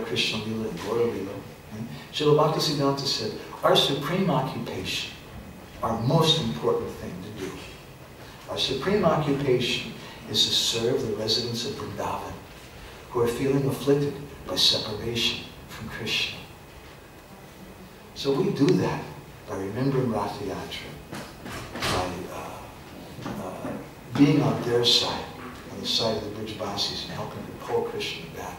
Krishna Lila and Gaura Lila. Srila Bhaktisiddhanta said, our supreme occupation, our most important thing to do, our supreme occupation is to serve the residents of Vrindavan who are feeling afflicted by separation from Krishna. So we do that by remembering Ratha Yatra, by being on their side, on the side of the Brijbasis, and helping to pull Krishna back.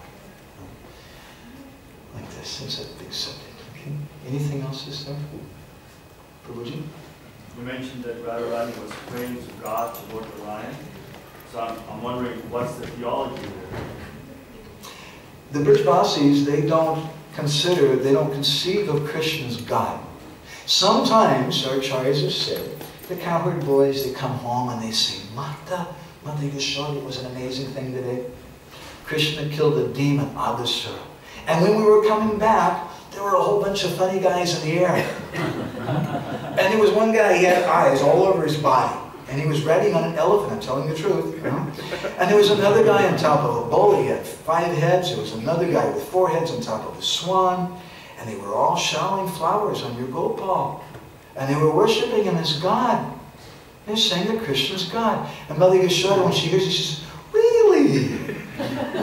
Like this. It's a big subject. Okay. Anything else is there? Prabhuji? You mentioned that Radharani was praying to God, to Lord Narayan. So I'm wondering, what's the theology there? The Brijbasis, they don't conceive of Krishna as God. Sometimes, our acharyas have said, the cowherd boys, they come home and they say, Mata Yashoda, it was an amazing thing today. Krishna killed a demon, Adasura. And when we were coming back, there were a whole bunch of funny guys in the air. And there was one guy, he had eyes all over his body. And he was riding on an elephant, I'm telling the truth. You know? And there was another guy on top of a bull, he had 5 heads. There was another guy with 4 heads on top of a swan. And they were all showering flowers on your Gopal. And they were worshipping him as God. They're saying that Krishna's God. And Mother Yashoda, when she hears it, she says, really?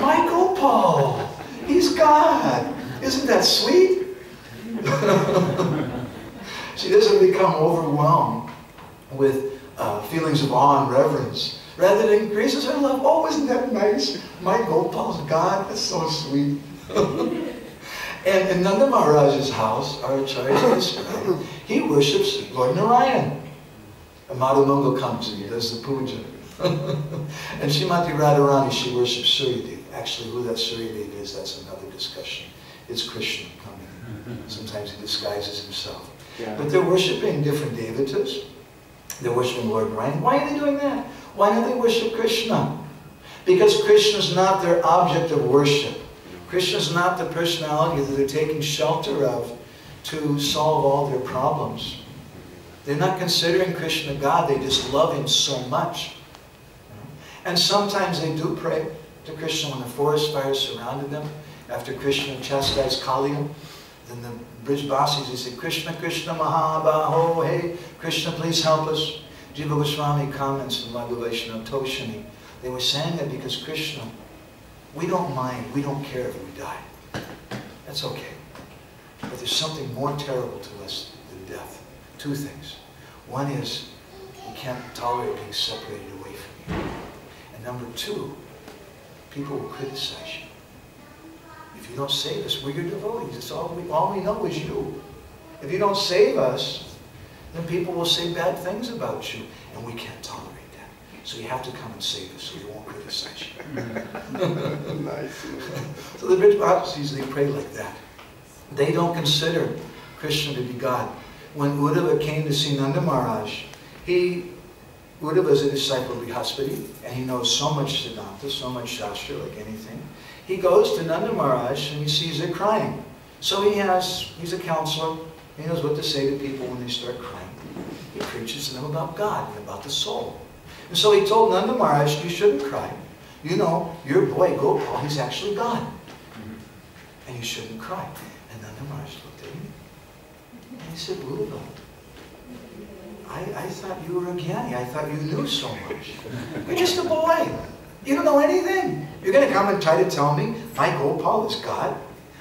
My Gopal, he's God. Isn't that sweet? She doesn't become overwhelmed with feelings of awe and reverence. Rather, it increases her love. Oh, isn't that nice? My Gopal's God. That's so sweet. And in Nanda Maharaj's house, our Acharya, he worships Lord Narayan. And Madhavananda comes and he does the puja. And Srimati Radharani, she worships Suryadev. Actually, who that Suryadev is, that's another discussion. It's Krishna coming. Sometimes he disguises himself. Yeah. But they're worshipping different devatas. They're worshipping Lord Narayan. Why are they doing that? Why don't they worship Krishna? Because Krishna's not their object of worship. Krishna's not the personality that they're taking shelter of to solve all their problems. They're not considering Krishna God, they just love him so much. And sometimes they do pray to Krishna when the forest fires surrounded them. After Krishna chastised Kaliya, then the Brijbasis, they say, Krishna, Krishna Mahabaho, hey, Krishna, please help us. Jiva Goswami comments in Madhu Vaishnava Toshini. They were saying that because Krishna, we don't mind, we don't care if we die. That's okay. But there's something more terrible to us than death. 2 things. One is, we can't tolerate being separated away from you. And number 2, people will criticize you. If you don't save us, we're your devotees. It's all we know is you. If you don't save us, then people will say bad things about you, and we can't tolerate that. So you have to come and save us so we won't criticize you. Nice. So the Brijbasis, they pray like that. They don't consider Krishna to be God. When Uddhava came to see Nanda Maharaj, Uddhava is a disciple of Brihaspati, and he knows so much Siddhanta, so much Shastra, like anything. He goes to Nanda Maharaj and he sees her crying. So he's a counselor. He knows what to say to people when they start crying. He preaches to them about God and about the soul. And so he told Nanda Maharaj, you shouldn't cry. You know, your boy Gopal, he's actually God. And you shouldn't cry. And Nanda Maharaj looked at him and he said, Uddhava, I thought you were a Jnani. I thought you knew so much. You're just a boy. You don't know anything. You're going to come and try to tell me my Gopal is God?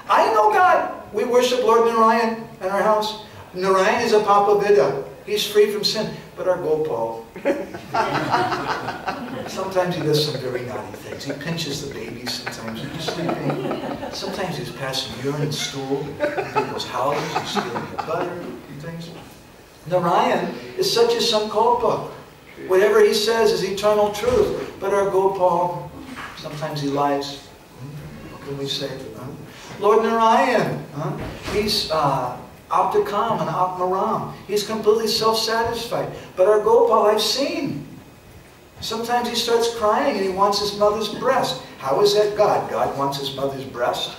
I know God. We worship Lord Narayan in our house. Narayan is a Papavida. He's free from sin. But our Gopal, sometimes he does some very naughty things. He pinches the babies sometimes when he's sleeping. Sometimes he's passing urine and stool in people's houses. He's stealing the butter and things. Narayan is such a sankalpa. Whatever he says is eternal truth. But our Gopal, sometimes he lies. What can we say? Lord Narayan, he's Aptakam and Atmaram. He's completely self-satisfied. But our Gopal, I've seen. Sometimes he starts crying and he wants his mother's breast. How is that God? God wants his mother's breast?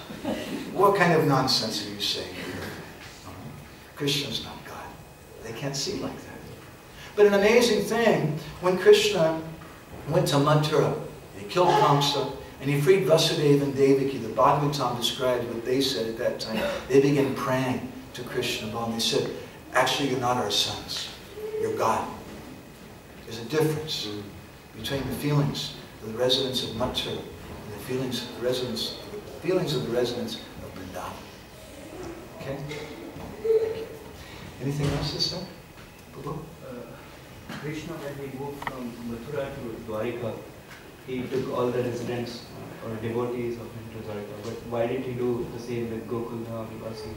What kind of nonsense are you saying here? Krishna's not God. They can't see like that. But an amazing thing, when Krishna went to Mathura, he killed Kamsa, And he freed Vasudeva and Devaki. The Bhagavatam described what they said at that time. They began praying to Krishna. And they said, actually, you're not our sons. You're God. There's a difference between the feelings of the residents of Mathura and the feelings of the residents of Vrindavan. Okay? Anything else to say? Prabhu? Krishna, when he moved from Mathura to Dwarika, he took all the residents or devotees of him to Dwarika. But why did he do the same with Gokula, Vivasi?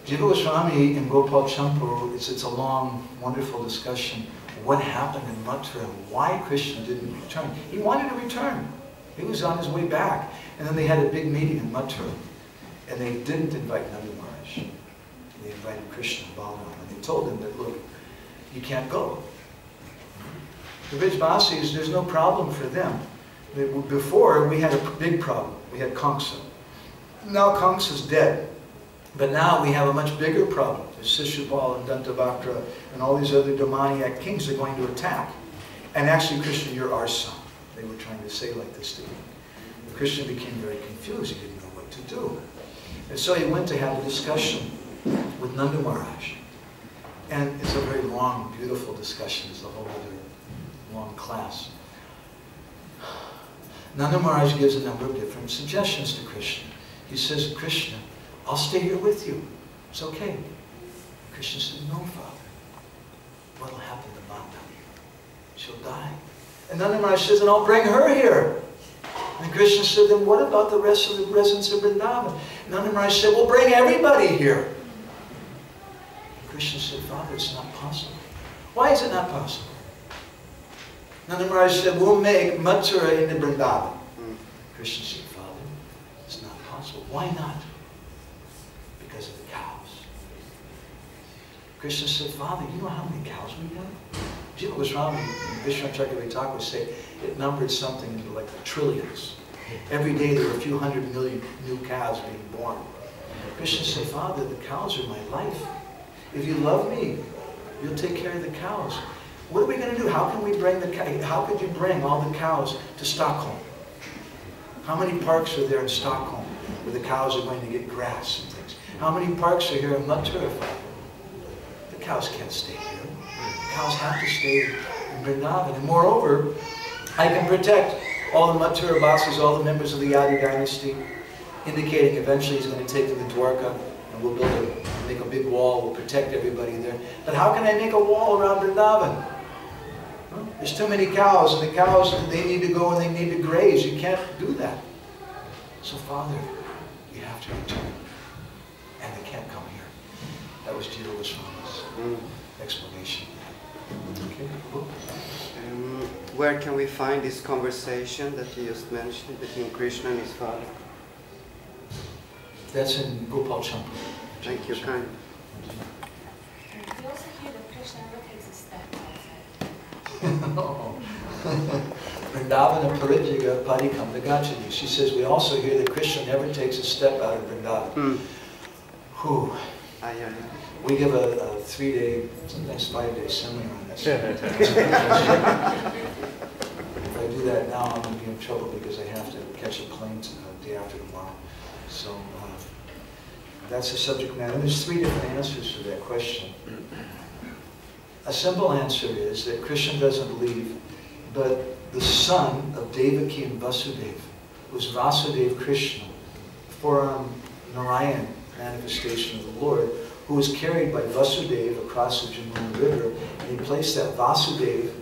Jiva Goswami and Gopal Champur, it's a long, wonderful discussion. What happened in Mathura? Why Krishna didn't return? He wanted to return. He was on his way back. And then they had a big meeting in Mathura. And they didn't invite Nanda Maharaj. They invited Krishna and Balaram. And they told him that, look, you can't go. The Vrajvasis, there's no problem for them. Before, we had a big problem. We had Kamsa. Now Kamsa's dead. But now we have a much bigger problem. There's Shishupal and Dantavakra and all these other demoniac kings are going to attack. And actually, Krishna, you're our son. They were trying to say like this to him. And Krishna became very confused. He didn't know what to do. And so he went to have a discussion with Nanda Maharaj. And it's a very long, beautiful discussion. It's a whole other long class. Nanda Maharaj gives a number of different suggestions to Krishna. He says, Krishna, I'll stay here with you. It's okay. Krishna said, no, Father. What'll happen to Mata? She'll die. And Nanda Maharaj says, and I'll bring her here. And Krishna said, then what about the rest of the residents of Vrindavan? Nanda Maharaj said, well, bring everybody here. And Krishna said, Father, it's not possible. Why is it not possible? Nanda Maharaj said, we'll make Mathura into Vrindavan. Krishna said, Father, it's not possible. Why not? Because of the cows. Krishna said, Father, you know how many cows we have? Jiva Goswami and Vishwanath Chakravarti Thakur say it numbered something into like the trillions. Every day there were a few 100 million new cows being born. Krishna said, Father, the cows are my life. If you love me, you'll take care of the cows. What are we going to do? How can we bring how could you bring all the cows to Stockholm? How many parks are there in Stockholm where the cows are going to get grass and things? How many parks are here in Mathura? The cows can't stay here. The cows have to stay in Vrindavan. And moreover, I can protect all the Mathura Vasis, all the members of the Yadu dynasty, indicating eventually he's going to take them to Dwarka, and we'll make a big wall, we'll protect everybody there. But how can I make a wall around Vrindavan? There's too many cows, and the cows, they need to go and they need to graze. You can't do that. So, Father, you have to return. And they can't come here. That was Jiva Goswami's explanation. Okay. Where can we find this conversation that you just mentioned between Krishna and his father? That's in Gopal Champur. Thank you, kind. We also hear that Krishna never takes a step outside. Vrindavana Parijyaga Parikam Gachani. She says we also hear that Krishna never takes a step out of Vrindavan. Whew. We give a 3-day, sometimes 5-day seminar on this. If I do that now, I'm going to be in trouble because I have to catch a plane the day after tomorrow. So that's the subject matter. There's 3 different answers to that question. A simple answer is that Krishna doesn't believe, but the son of Devaki and Vasudeva was Vasudeva Krishna, forearm Narayan manifestation of the Lord, who was carried by Vasudeva across the Jamuna River, and he placed that Vasudeva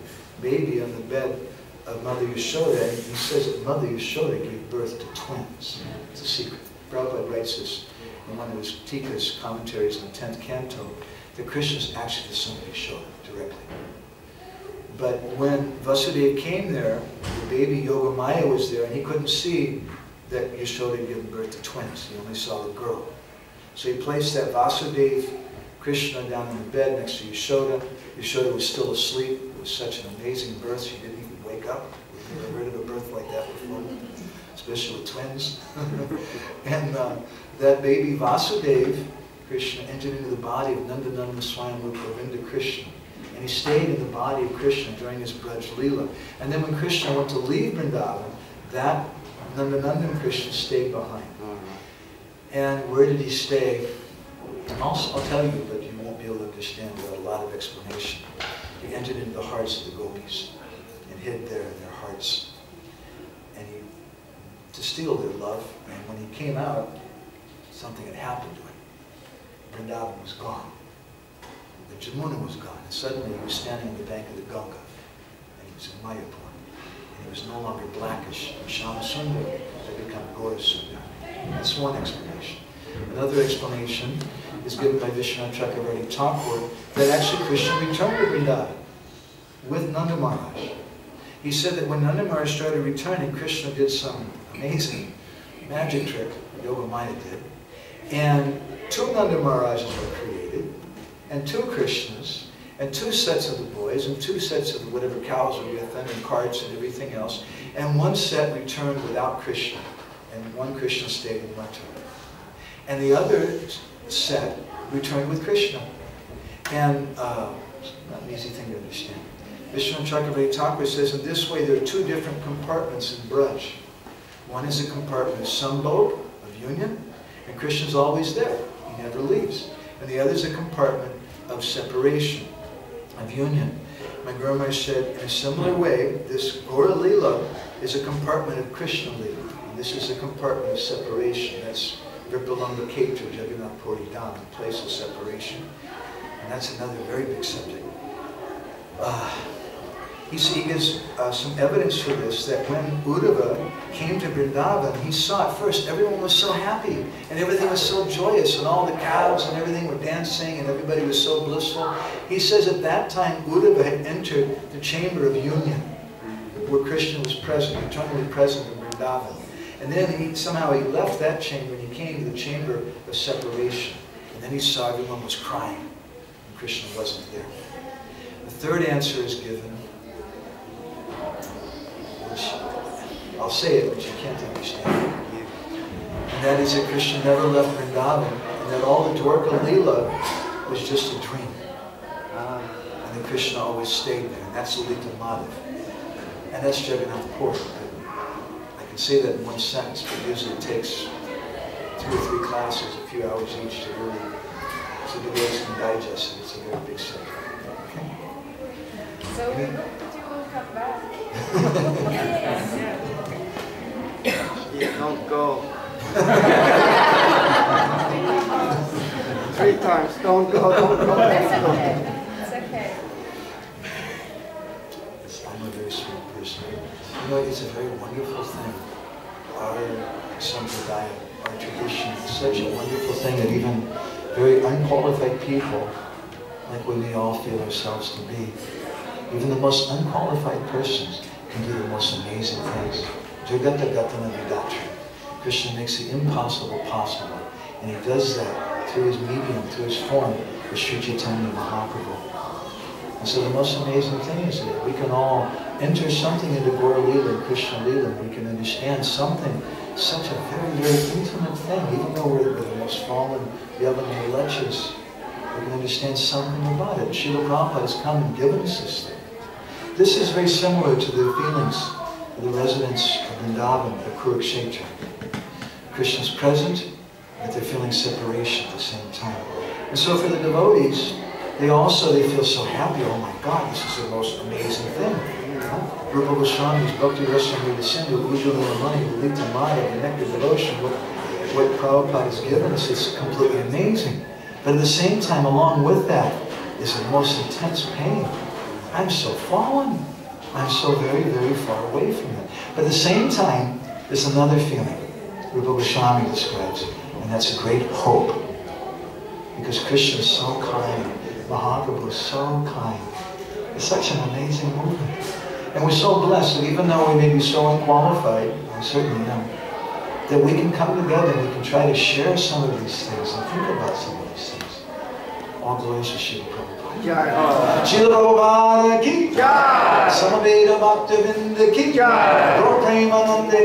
baby on the bed of Mother Yashoda, and he says that Mother Yashoda gave birth to twins. It's a secret. Prabhupada writes this in one of his Tika's commentaries in the 10th canto, that Krishna is actually the son of Yashoda directly. But when Vasudeva came there, the baby Yogamaya was there, and he couldn't see that Yashoda had given birth to twins. He only saw the girl. So he placed that Vasudeva Krishna down in the bed next to Yashoda. Yashoda was still asleep. It was such an amazing birth, she didn't even wake up. We've never heard of a birth like that before, especially with twins. And that baby Vasudeva Krishna entered into the body of Nandananda Swayambhu Govinda Krishna. And he stayed in the body of Krishna during his Braj Leela. And then when Krishna went to leave Vrindavan, that Nandananda and Krishna stayed behind. And where did he stay? I'll tell you, but you won't be able to understand without a lot of explanation. He entered into the hearts of the gopis and hid there in their hearts, and to steal their love. And when he came out, something had happened to him. Vrindavan was gone. The Jamuna was gone. And suddenly he was standing on the bank of the Ganga, and he was in Mayapur. And he was no longer blackish. Shama Sundar had become Gaura Sundar. That's one explanation. Another explanation is given by Vishwanath Chakravarti Thakur that actually Krishna returned to Vrindavan with Nanda Maharaj. He said that when Nanda Maharaj started returning, Krishna did some amazing magic trick, Yoga Maya did, and 2 Nanda Maharajas were created, and 2 Krishnas, and 2 sets of the boys, and 2 sets of whatever cows were with them, and carts and everything else, and 1 set returned without Krishna, and 1 Krishna stayed in Mathura. And the other set returned with Krishna. And not an easy thing to understand. Vishwanath Chakravarti Thakur says in this way there are 2 different compartments in Braj. One is a compartment of sambhog, of union, and Krishna's always there. He never leaves. And the other is a compartment of separation, of union. My Guru Maharaj said, in a similar way, this Gaura Leela is a compartment of Krishna Leela. And this is a compartment of separation. That's Vripalanga Ketu, Jagannath Puri Dham, the place of separation. And that's another very big subject. He gives some evidence for this, that when Uddhava came to Vrindavan, he saw at first everyone was so happy, and everything was so joyous, and all the cows and everything were dancing, and everybody was so blissful. He says at that time Uddhava had entered the chamber of union, where Krishna was present, eternally present in Vrindavan. And then somehow he left that chamber and he came to the chamber of separation. And then he saw everyone was crying, and Krishna wasn't there. The third answer is given, which I'll say it, but you can't understand. And that is that Krishna never left Vrindavan, and that all the Dwarka Leela was just a dream. And that Krishna always stayed there, and that's Lalita Madhav. And that's Jagannath Puri. I can say that in one sentence, but usually it takes 2 or 3 classes, a few hours each to really, so the boys can digest it. It's a very big subject. Okay. So we hope that you will come back. Yeah, don't go. 3 times, don't go, don't go. That's okay. It's okay. I'm a very sweet person. You know, it's a very wonderful thing. Our sampradaya, our tradition, is such a wonderful thing that even very unqualified people, like we may all feel ourselves to be, even the most unqualified persons can do the most amazing things. Jagata Gatana Vidatri. Krishna makes the impossible possible. And he does that through his medium, through his form, the Sri Chaitanya Mahaprabhu. And so the most amazing thing is that we can all enter something into Gaura Leela and Krishna Leela, and we can understand something, such a very, very intimate thing, even though we're the most fallen Yavana Lechas, we can understand something about it. Srila Prabhupada has come and given us this thing. This is very similar to the feelings of the residents of Vrindavan, of Kurukshetra. Krishna's present, but they're feeling separation at the same time. And so for the devotees, they feel so happy. Oh my God, this is the most amazing thing. Rupa Goswami's Bhakti Rasamrita Sindhu, Ujjvala Mani, Lalita Maya, the nectar devotion, what Prabhupada has given us is completely amazing. But at the same time, along with that, is the most intense pain. I'm so fallen. I'm so very, very far away from it. But at the same time, there's another feeling Rupa Goswami describes, and that's a great hope. Because Krishna is so kind, Mahaprabhu is so kind. It's such an amazing movement. And we're so blessed that even though we may be so unqualified, I certainly am, that we can come together and we can try to share some of these things and think about some of these things. All glories to Srila Prabhupada. Srila Prabhupada ki jai! Samaveda Bhaktavinda ki jai! Gaur Premanande!